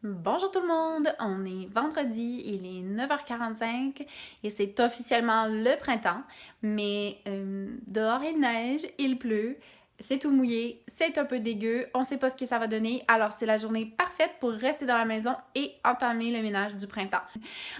Bonjour tout le monde, on est vendredi, il est 9h45 et c'est officiellement le printemps, mais dehors il neige, il pleut, c'est tout mouillé, c'est un peu dégueu, on sait pas ce que ça va donner, alors c'est la journée parfaite pour rester dans la maison et entamer le ménage du printemps.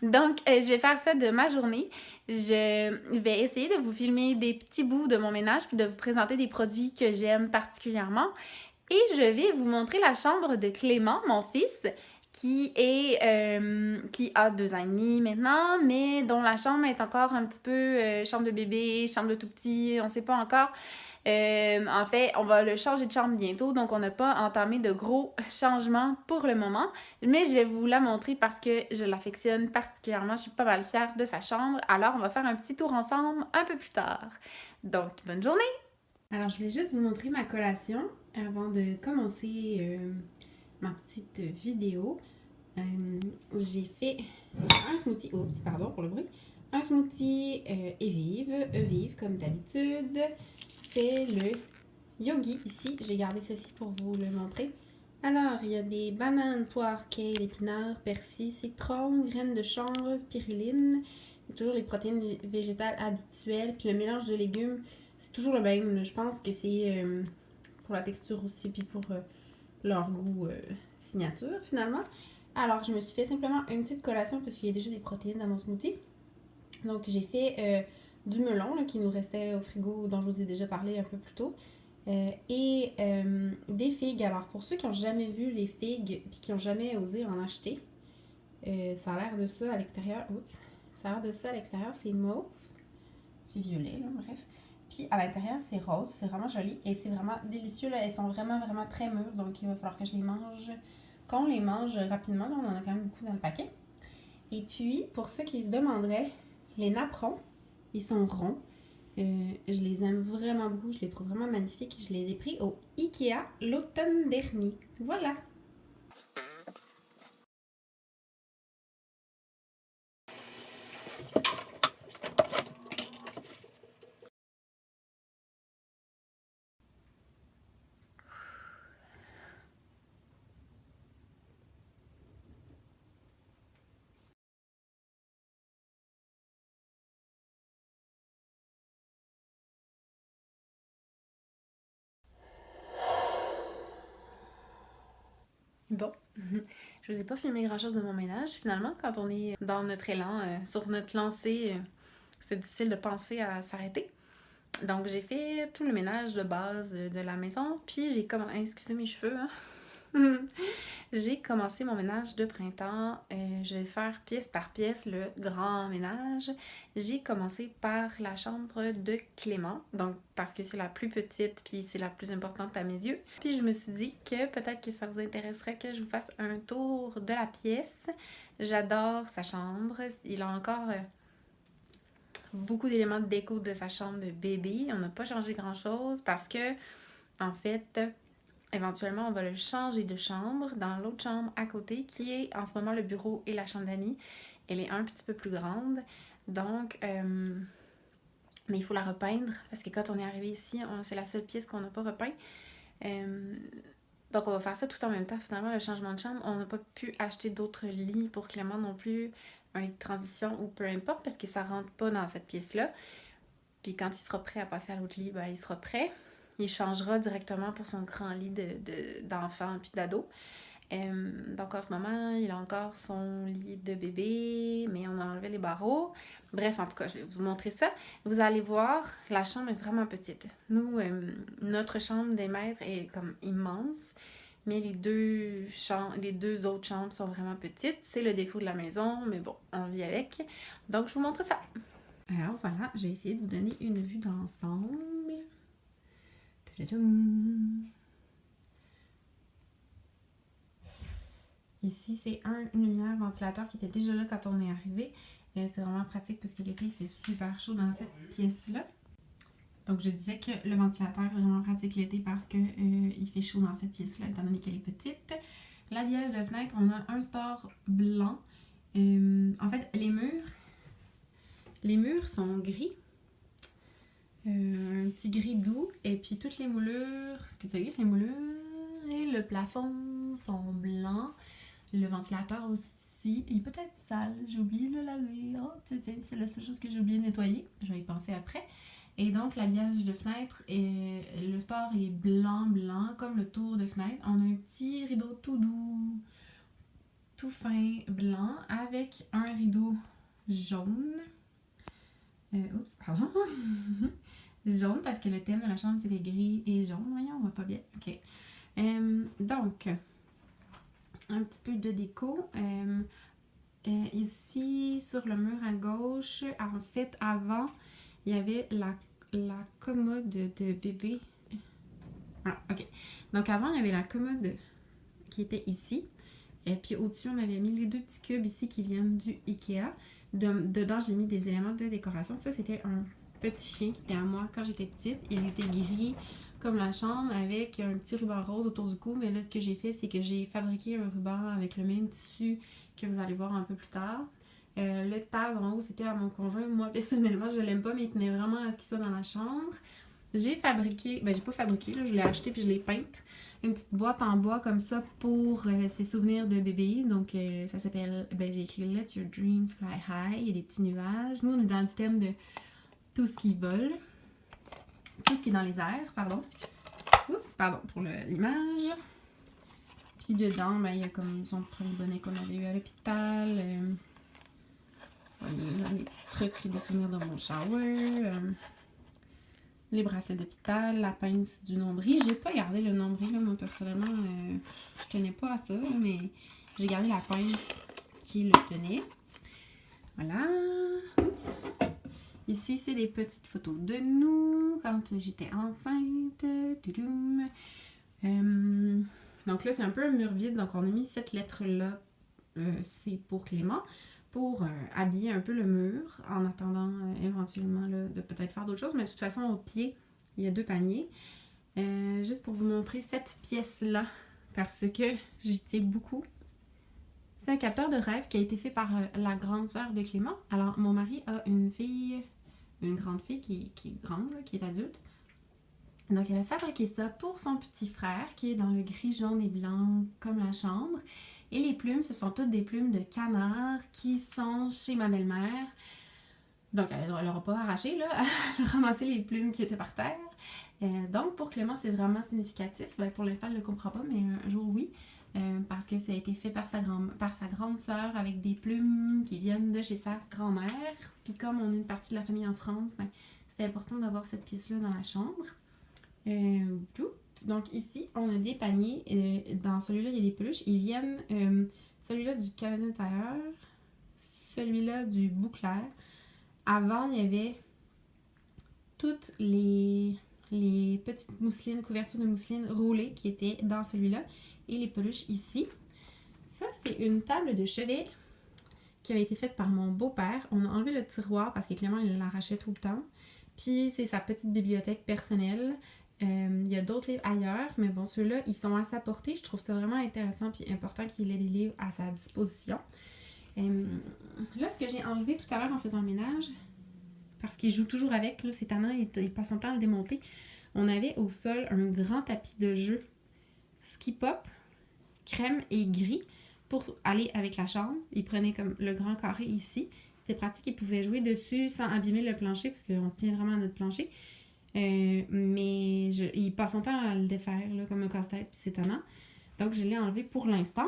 Donc je vais faire ça de ma journée, je vais essayer de vous filmer des petits bouts de mon ménage puis de vous présenter des produits que j'aime particulièrement. Et je vais vous montrer la chambre de Clément, mon fils, qui a 2 ans et demi maintenant, mais dont la chambre est encore un petit peu chambre de bébé, chambre de tout petit, on ne sait pas encore. En fait, on va le changer de chambre bientôt, donc on n'a pas entamé de gros changements pour le moment. Mais je vais vous la montrer parce que je l'affectionne particulièrement. Je suis pas mal fière de sa chambre. Alors, on va faire un petit tour ensemble un peu plus tard. Donc, bonne journée! Alors, je voulais juste vous montrer ma collation avant de commencer ma petite vidéo. J'ai fait un smoothie, oups, pardon pour le bruit, un smoothie Evive comme d'habitude. C'est le Yogi ici. J'ai gardé ceci pour vous le montrer. Alors, il y a des bananes, poires, kale, épinards, persil, citron, graines de chanvre, spiruline. Il y a toujours les protéines végétales habituelles. Puis le mélange de légumes, c'est toujours le même. Je pense que c'est pour la texture aussi, puis pour leur goût signature finalement. Alors, je me suis fait simplement une petite collation parce qu'il y a déjà des protéines dans mon smoothie. Donc, j'ai fait du melon là, qui nous restait au frigo, dont je vous ai déjà parlé un peu plus tôt. Et des figues. Alors, pour ceux qui n'ont jamais vu les figues puis qui n'ont jamais osé en acheter, ça a l'air de ça à l'extérieur. Oups! Ça a l'air de ça à l'extérieur. C'est mauve. C'est violet, là, bref. Puis à l'intérieur, c'est rose. C'est vraiment joli. Et c'est vraiment délicieux. Là. Elles sont vraiment, vraiment très mûres. Donc, il va falloir que je les mange. Qu'on les mange rapidement. Là, on en a quand même beaucoup dans le paquet. Et puis, pour ceux qui se demanderaient, les napperons, ils sont ronds. Je les aime vraiment beaucoup. Je les trouve vraiment magnifiques. Je les ai pris au Ikea l'automne dernier. Voilà. Bon, je vous ai pas filmé grand-chose de mon ménage. Finalement, quand on est dans notre élan, sur notre lancée, c'est difficile de penser à s'arrêter. Donc, j'ai fait tout le ménage de base de la maison, puis j'ai commencé... Excusez mes cheveux, hein? J'ai commencé mon ménage de printemps. Je vais faire pièce par pièce le grand ménage. J'ai commencé par la chambre de Clément, donc parce que c'est la plus petite puis c'est la plus importante à mes yeux. Puis je me suis dit que peut-être que ça vous intéresserait que je vous fasse un tour de la pièce. J'adore sa chambre. Il a encore beaucoup d'éléments de déco de sa chambre de bébé. On n'a pas changé grand-chose parce que, en fait, éventuellement, on va le changer de chambre dans l'autre chambre à côté, qui est en ce moment le bureau et la chambre d'amis. Elle est un petit peu plus grande. Donc, mais il faut la repeindre parce que quand on est arrivé ici, c'est la seule pièce qu'on n'a pas repeint. Donc, on va faire ça tout en même temps. Finalement, le changement de chambre, on n'a pas pu acheter d'autres lits pour Clément non plus, un lit de transition ou peu importe parce que ça rentre pas dans cette pièce-là. Puis quand il sera prêt à passer à l'autre lit, ben, il sera prêt. Il changera directement pour son grand lit d'enfant puis d'ado. Donc en ce moment, il a encore son lit de bébé, mais on a enlevé les barreaux. Bref, en tout cas, je vais vous montrer ça. Vous allez voir, la chambre est vraiment petite. Nous, notre chambre des maîtres est comme immense, mais les deux autres chambres sont vraiment petites. C'est le défaut de la maison, mais bon, on vit avec. Donc, je vous montre ça. Alors voilà, j'ai essayé de vous donner une vue d'ensemble. Ici, c'est une lumière ventilateur qui était déjà là quand on est arrivé. C'est vraiment pratique parce que l'été, il fait super chaud dans cette pièce-là. Donc, je disais que le ventilateur est vraiment pratique l'été parce qu'il fait chaud dans cette pièce-là, étant donné qu'elle est petite. L'habillage de fenêtre, on a un store blanc. En fait, les murs sont gris. Un petit gris doux. Et puis, toutes les moulures, est-ce que tu as vu les moulures? Et le plafond sont blancs. Le ventilateur aussi, il est peut-être sale, j'ai oublié de le laver. Oh, c'est la seule chose que j'ai oublié de nettoyer. Je vais y penser après. Et donc, l'habillage de fenêtre, le store est blanc, comme le tour de fenêtre. On a un petit rideau tout doux, tout fin, blanc, avec un rideau jaune. Pardon. Jaune, parce que le thème de la chambre, c'était gris et jaune. Voyons, on va pas bien. OK. Donc, un petit peu de déco. Ici, sur le mur à gauche, en fait, avant, il y avait la commode de bébé. Ah, OK. Donc, avant, il y avait la commode qui était ici. Et puis, au-dessus, on avait mis les 2 petits cubes ici qui viennent du Ikea. Dedans, j'ai mis des éléments de décoration. Ça, c'était un petit chien qui était à moi quand j'étais petite. Il était gris comme la chambre avec un petit ruban rose autour du cou. Mais là, ce que j'ai fait, c'est que j'ai fabriqué un ruban avec le même tissu que vous allez voir un peu plus tard. Le taz en haut, c'était à mon conjoint. Moi, personnellement, je l'aime pas, mais il tenait vraiment à ce qu'il soit dans la chambre. J'ai fabriqué, j'ai pas fabriqué, là, je l'ai acheté puis je l'ai peinte. Une petite boîte en bois comme ça pour ses souvenirs de bébé. Donc, ça s'appelle, j'ai écrit Let Your Dreams Fly High. Il y a des petits nuages. Nous, on est dans le thème de tout ce qui vole. Tout ce qui est dans les airs, pardon. Oups, pardon pour l'image. Puis dedans, il y a comme son premier bonnet qu'on avait eu à l'hôpital. Les petits trucs, des souvenirs de mon shower. Les bracelets d'hôpital, la pince du nombril. J'ai pas gardé le nombril, là, moi, personnellement. Je tenais pas à ça, là, mais j'ai gardé la pince qui le tenait. Voilà. Oups. Ici, c'est des petites photos de nous quand j'étais enceinte. Donc là, c'est un peu un mur vide. Donc, on a mis cette lettre-là. C'est pour Clément. Pour habiller un peu le mur en attendant éventuellement là, de peut-être faire d'autres choses. Mais de toute façon, au pied, il y a 2 paniers. Juste pour vous montrer cette pièce-là, parce que j'y tiens beaucoup. C'est un capteur de rêve qui a été fait par la grande sœur de Clément. Alors, mon mari a une grande fille qui est grande, là, qui est adulte. Donc, elle a fabriqué ça pour son petit frère qui est dans le gris, jaune et blanc comme la chambre. Et les plumes, ce sont toutes des plumes de canard qui sont chez ma belle-mère. Donc, elle n'aura pas arraché, là, à ramasser les plumes qui étaient par terre. Donc, pour Clément, c'est vraiment significatif. Pour l'instant, elle ne le comprend pas, mais un jour, oui. Parce que ça a été fait par sa grande sœur avec des plumes qui viennent de chez sa grand-mère. Puis comme on est une partie de la famille en France, c'était important d'avoir cette pièce-là dans la chambre. Donc ici, on a des paniers. Dans celui-là, il y a des peluches. Ils viennent, celui-là du Canadien Tire, celui-là du Bouclair. Avant, il y avait toutes les petites mousselines, couvertures de mousseline roulées qui étaient dans celui-là. Et les peluches ici. Ça, c'est une table de chevet qui avait été faite par mon beau-père. On a enlevé le tiroir parce que Clément, il l'arrachait tout le temps. Puis, c'est sa petite bibliothèque personnelle. Il y a d'autres livres ailleurs, mais bon, ceux-là, ils sont à sa portée. Je trouve ça vraiment intéressant et important qu'il ait des livres à sa disposition. Là, ce que j'ai enlevé tout à l'heure en faisant le ménage, parce qu'il joue toujours avec, là, c'est tannant, il passe son temps à le démonter. On avait au sol un grand tapis de jeu Ski Pop, crème et gris, pour aller avec la chambre. Il prenait comme le grand carré ici. C'était pratique, il pouvait jouer dessus sans abîmer le plancher, parce qu'on tient vraiment à notre plancher. Mais il passe son temps à le défaire là, comme un casse-tête, puis c'est tannant. Donc, je l'ai enlevé pour l'instant.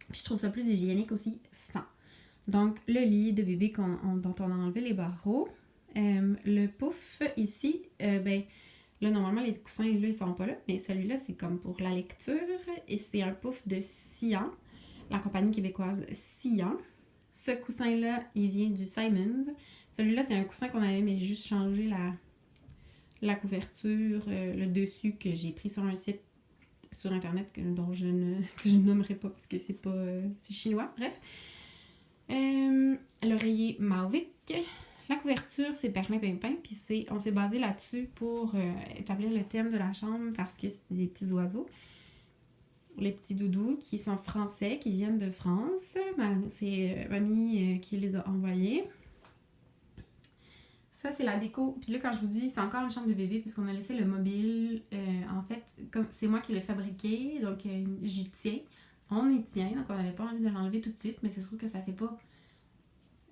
Puis, je trouve ça plus hygiénique aussi sans. Donc, le lit de bébé dont on a enlevé les barreaux. Le pouf, ici, là, normalement, les coussins, là, ils sont pas là. Mais celui-là, c'est comme pour la lecture. Et c'est un pouf de Sian, la compagnie québécoise Sian. Ce coussin-là, il vient du Simons. Celui-là, c'est un coussin qu'on avait, mais j'ai juste changé la couverture, le dessus que j'ai pris sur un site sur internet que je ne nommerai pas parce que c'est pas c'est chinois, bref. L'oreiller Mavic. La couverture, c'est Berlin Pimpin, puis on s'est basé là-dessus pour établir le thème de la chambre parce que c'est des petits oiseaux. Les petits doudous qui sont français, qui viennent de France. C'est mamie qui les a envoyés. Ça, c'est la déco. Puis là, quand je vous dis, c'est encore une chambre de bébé puisqu'on a laissé le mobile. En fait, comme c'est moi qui l'ai fabriqué, donc j'y tiens On y tient, donc on n'avait pas envie de l'enlever tout de suite, mais c'est sûr que ça fait pas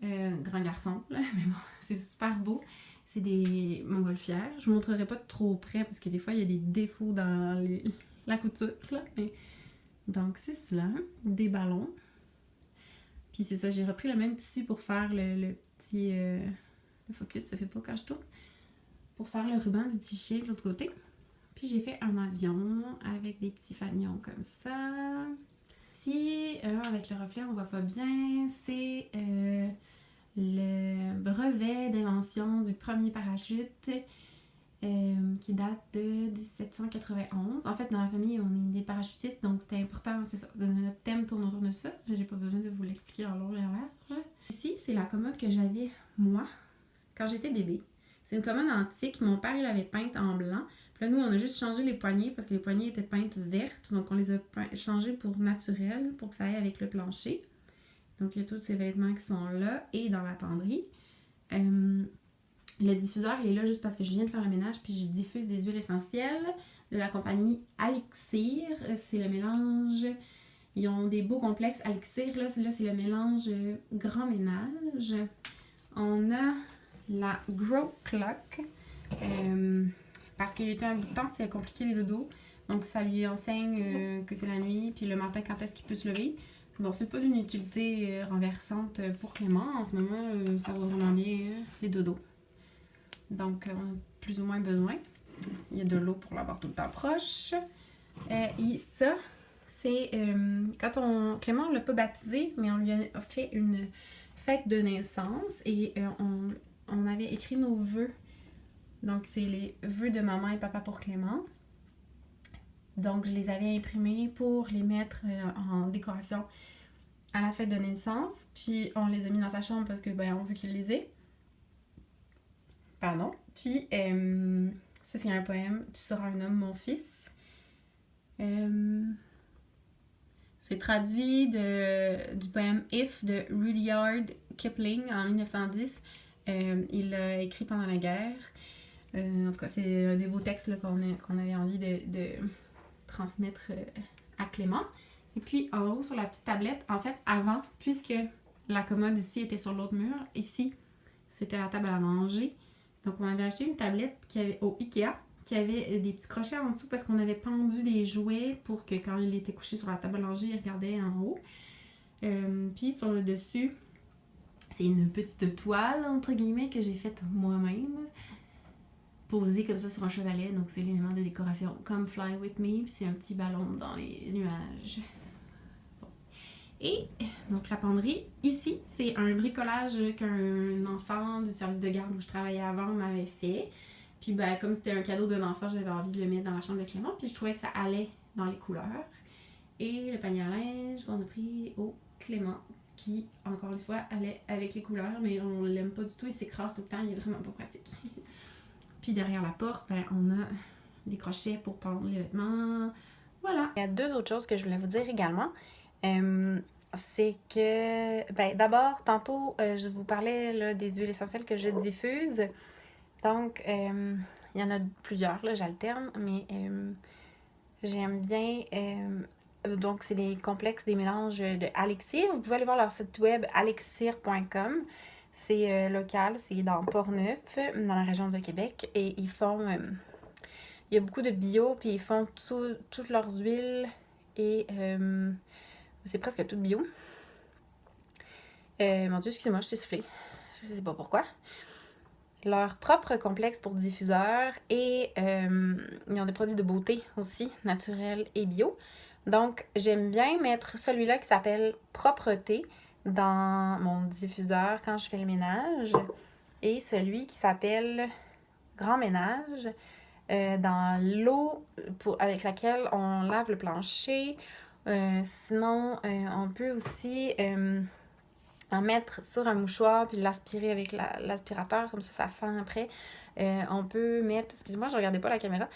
grand garçon, là. Mais bon, c'est super beau. C'est des montgolfières. Je vous montrerai pas trop près parce que des fois il y a des défauts dans la couture, là. Mais... Donc c'est cela, des ballons. Puis c'est ça, j'ai repris le même tissu pour faire le petit... le focus se fait pas quand je tourne. Pour faire le ruban du petit chien de l'autre côté. Puis j'ai fait un avion avec des petits fanions comme ça. Ici, avec le reflet, on voit pas bien. C'est le brevet d'invention du premier parachute qui date de 1791. En fait, dans la famille, on est des parachutistes, donc c'était important, c'est ça. Notre thème tourne autour de ça. J'ai pas besoin de vous l'expliquer en long et en large. Ici, c'est la commode que j'avais, moi, quand j'étais bébé. C'est une commode antique. Mon père, il l'avait peinte en blanc. Puis là, nous, on a juste changé les poignées parce que les poignées étaient peintes vertes. Donc, on les a changées pour naturel, pour que ça aille avec le plancher. Donc, il y a tous ces vêtements qui sont là et dans la penderie. Le diffuseur, il est là juste parce que je viens de faire le ménage puis je diffuse des huiles essentielles de la compagnie Alixir. C'est le mélange... Ils ont des beaux complexes Alixir. Là, c'est le mélange grand ménage. On a la Grow Clock. Parce qu'il y a un bout de temps, c'est compliqué les dodos. Donc, ça lui enseigne que c'est la nuit, puis le matin, quand est-ce qu'il peut se lever. Bon, c'est pas d'une utilité renversante pour Clément. En ce moment, ça va vraiment bien, les dodos. Donc, on a plus ou moins besoin. Il y a de l'eau pour l'avoir tout le temps proche. Et ça, c'est quand Clément, on l'a pas baptisé, mais on lui a fait une fête de naissance et on avait écrit nos vœux. Donc, c'est les vœux de maman et papa pour Clément. Donc, je les avais imprimés pour les mettre en décoration à la fête de naissance. Puis, on les a mis dans sa chambre parce que, on veut qu'il les ait. Pardon. Puis, ça, c'est un poème. Tu seras un homme, mon fils. C'est traduit du poème If de Rudyard Kipling en 1910. Il l'a écrit pendant la guerre. En tout cas, c'est des beaux textes là, qu'on avait envie de transmettre à Clément. Et puis, en haut, sur la petite tablette, en fait, avant, puisque la commode ici était sur l'autre mur, ici, c'était la table à manger. Donc, on avait acheté une tablette au Ikea qui avait des petits crochets en dessous parce qu'on avait pendu des jouets pour que quand il était couché sur la table à manger, il regardait en haut. Puis, sur le dessus, c'est une petite toile, entre guillemets, que j'ai faite moi-même. Posée comme ça sur un chevalet, donc c'est l'élément de décoration Come Fly With Me, puis c'est un petit ballon dans les nuages. Bon. Et donc la penderie, ici, c'est un bricolage qu'un enfant du service de garde où je travaillais avant m'avait fait. Puis comme c'était un cadeau d'un enfant, j'avais envie de le mettre dans la chambre de Clément, puis je trouvais que ça allait dans les couleurs. Et le panier à linge qu'on a pris au Clément, qui, encore une fois, allait avec les couleurs, mais on l'aime pas du tout, il s'écrase tout le temps, il est vraiment pas pratique. Puis derrière la porte, on a des crochets pour pendre les vêtements. Voilà. Il y a deux autres choses que je voulais vous dire également. C'est que, d'abord, tantôt, je vous parlais là, des huiles essentielles que je diffuse. Donc, il y en a plusieurs, là, j'alterne, mais j'aime bien... donc, c'est les complexes des mélanges de Alixir. Vous pouvez aller voir leur site web alixir.com. C'est local, c'est dans Portneuf, dans la région de Québec. Et ils font... il y a beaucoup de bio, puis ils font toutes leurs huiles. Et c'est presque tout bio. Mon Dieu, excusez-moi, je suis soufflée. Je sais pas pourquoi. Leur propre complexe pour diffuseurs. Et ils ont des produits de beauté aussi, naturels et bio. Donc, j'aime bien mettre celui-là qui s'appelle Propreté dans mon diffuseur quand je fais le ménage et celui qui s'appelle Grand Ménage dans l'eau avec laquelle on lave le plancher. Sinon, on peut aussi en mettre sur un mouchoir puis l'aspirer avec l'aspirateur, comme ça sent après. On peut mettre... Excusez-moi, je regardais pas la caméra.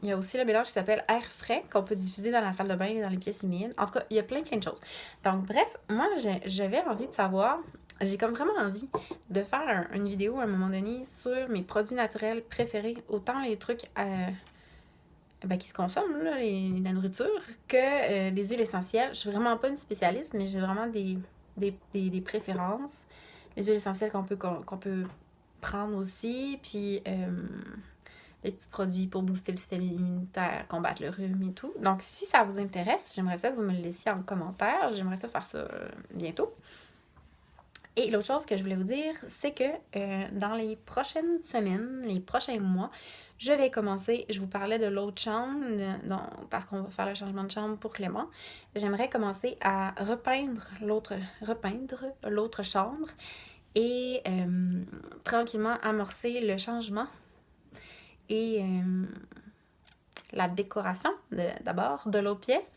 Il y a aussi le mélange qui s'appelle Air frais qu'on peut diffuser dans la salle de bain et dans les pièces humides. En tout cas, il y a plein de choses. Donc, bref, moi, j'avais envie de savoir... J'ai comme vraiment envie de faire une vidéo à un moment donné sur mes produits naturels préférés. Autant les trucs qui se consomment, là, la nourriture, que les huiles essentielles. Je suis vraiment pas une spécialiste, mais j'ai vraiment des préférences. Les huiles essentielles qu'on peut prendre aussi, puis les petits produits pour booster le système immunitaire, combattre le rhume et tout. Donc, si ça vous intéresse, j'aimerais ça que vous me le laissiez en commentaire. J'aimerais ça faire ça bientôt. Et l'autre chose que je voulais vous dire, c'est que dans les prochaines semaines, les prochains mois, je vais commencer, je vous parlais de l'autre chambre, parce qu'on va faire le changement de chambre pour Clément. J'aimerais commencer à repeindre l'autre chambre et tranquillement amorcer le changement et la décoration d'abord de l'autre pièce.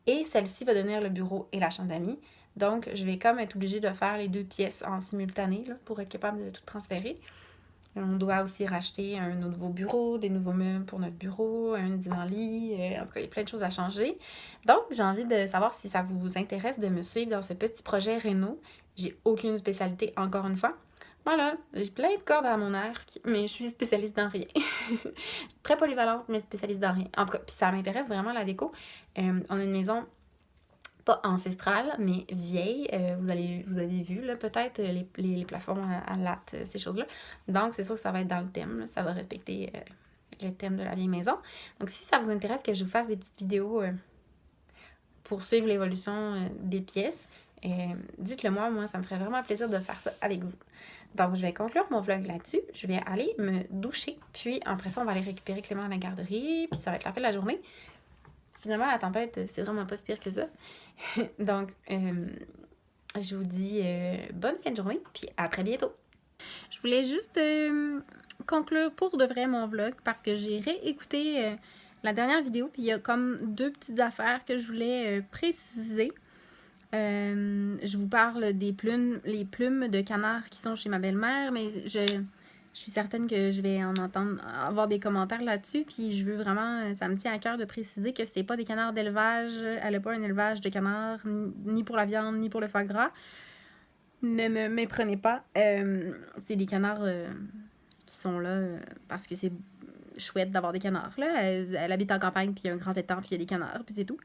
Et celle-ci va devenir le bureau et la chambre d'amis. Donc, je vais comme être obligée de faire les 2 pièces en simultané là, pour être capable de tout transférer. On doit aussi racheter un nouveau bureau, des nouveaux meubles pour notre bureau, un divan-lit. En tout cas, il y a plein de choses à changer. Donc, j'ai envie de savoir si ça vous intéresse de me suivre dans ce petit projet réno. J'ai aucune spécialité, encore une fois. Voilà, j'ai plein de cordes à mon arc, mais je suis spécialiste dans rien. Très polyvalente, mais spécialiste dans rien. En tout cas, puis ça m'intéresse vraiment la déco. On a une maison pas ancestrale, mais vieille. Vous avez vu là peut-être les plafonds à latte, ces choses-là. Donc, c'est sûr que ça va être dans le thème. Là. Ça va respecter le thème de la vieille maison. Donc, si ça vous intéresse que je vous fasse des petites vidéos pour suivre l'évolution des pièces, dites-le moi, ça me ferait vraiment plaisir de faire ça avec vous. Donc, je vais conclure mon vlog là-dessus. Je vais aller me doucher, puis après ça, on va aller récupérer Clément à la garderie, puis ça va être la fin de la journée. Finalement, la tempête, c'est vraiment pas si pire que ça. Donc, je vous dis bonne fin de journée, puis à très bientôt. Je voulais juste conclure pour de vrai mon vlog, parce que j'ai réécouté la dernière vidéo, puis il y a comme 2 petites affaires que je voulais préciser. Je vous parle les plumes de canard qui sont chez ma belle-mère, mais je suis certaine que je vais avoir des commentaires là-dessus, puis je veux vraiment, ça me tient à cœur de préciser que c'est pas des canards d'élevage, elle n'a pas un élevage de canards, ni pour la viande, ni pour le foie gras. Ne me méprenez pas, c'est des canards qui sont là parce que c'est chouette d'avoir des canards, là. Elle habite en campagne, puis il y a un grand étang, puis il y a des canards, puis c'est tout.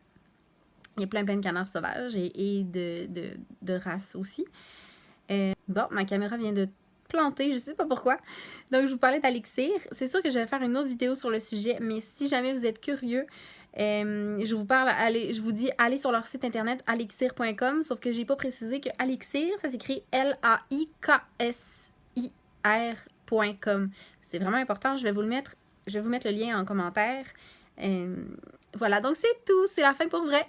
Il y a plein de canards sauvages et de races aussi. Bon, ma caméra vient de planter, je sais pas pourquoi. Donc, je vous parlais d'Alixir. C'est sûr que je vais faire une autre vidéo sur le sujet, mais si jamais vous êtes curieux, je vous dis, allez sur leur site internet alixir.com, sauf que j'ai pas précisé que Alixir, ça s'écrit LAIKSIR.com. C'est vraiment important, je vais vous mettre le lien en commentaire. Voilà, donc c'est tout, c'est la fin pour vrai.